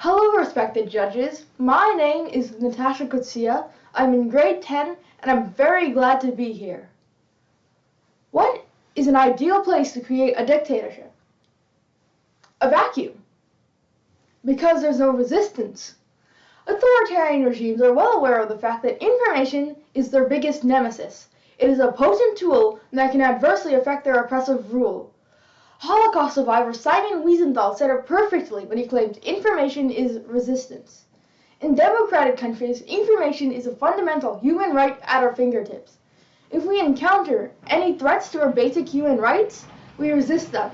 Hello, respected judges. My name is Natasha Kutsia. I'm in grade 10 and I'm very glad to be here. What is an ideal place to create a dictatorship? A vacuum. Because there's no resistance. Authoritarian regimes are well aware of the fact that information is their biggest nemesis. It is a potent tool that can adversely affect their oppressive rule. Holocaust survivor Simon Wiesenthal said it perfectly when he claimed information is resistance. In democratic countries, information is a fundamental human right at our fingertips. If we encounter any threats to our basic human rights, we resist them.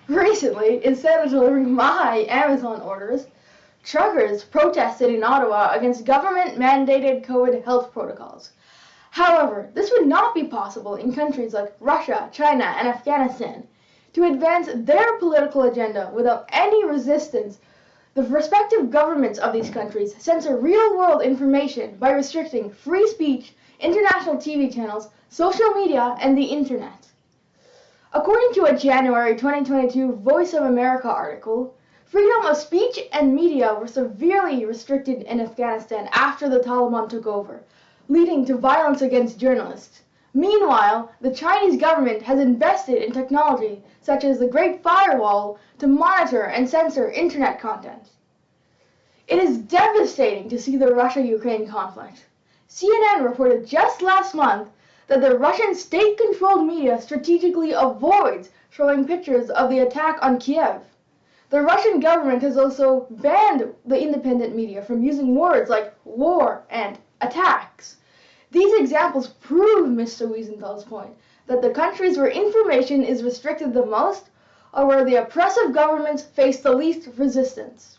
Recently, instead of delivering my Amazon orders, truckers protested in Ottawa against government-mandated COVID health protocols. However, this would not be possible in countries like Russia, China, and Afghanistan. To advance their political agenda without any resistance, the respective governments of these countries censor real-world information by restricting free speech, international TV channels, social media, and the internet. According to a January 2022 Voice of America article, freedom of speech and media were severely restricted in Afghanistan after the Taliban took over, leading to violence against journalists. Meanwhile, the Chinese government has invested in technology such as the Great Firewall to monitor and censor internet content. It is devastating to see the Russia-Ukraine conflict. CNN reported just last month that the Russian state-controlled media strategically avoids showing pictures of the attack on Kiev. The Russian government has also banned the independent media from using words like war and attacks. These examples prove Mr. Wiesenthal's point that the countries where information is restricted the most are where the oppressive governments face the least resistance.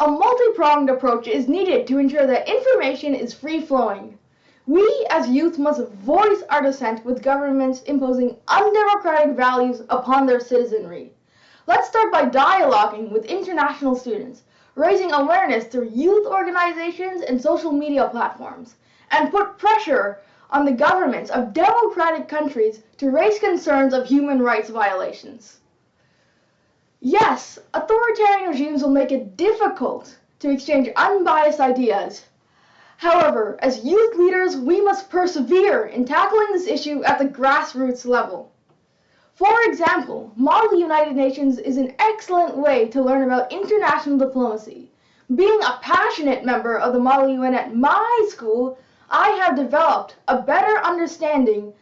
A multi-pronged approach is needed to ensure that information is free-flowing. We as youth must voice our dissent with governments imposing undemocratic values upon their citizenry. Let's start by dialoguing with international students, raising awareness through youth organizations and social media platforms, and put pressure on the governments of democratic countries to raise concerns of human rights violations. Yes, authoritarian regimes will make it difficult to exchange unbiased ideas. However, as youth leaders, we must persevere in tackling this issue at the grassroots level. For example, Model United Nations is an excellent way to learn about international diplomacy. Being a passionate member of the Model UN at my school, I have developed a better understanding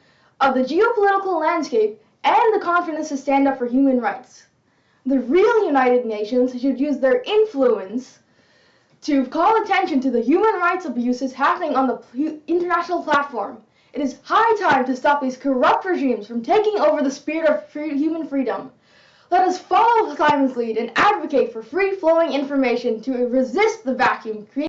of the geopolitical landscape and the confidence to stand up for human rights. The real United Nations should use their influence to call attention to the human rights abuses happening on the international platform. It is high time to stop these corrupt regimes from taking over the spirit of human freedom. Let us follow Simon's lead and advocate for free-flowing information to resist the vacuum created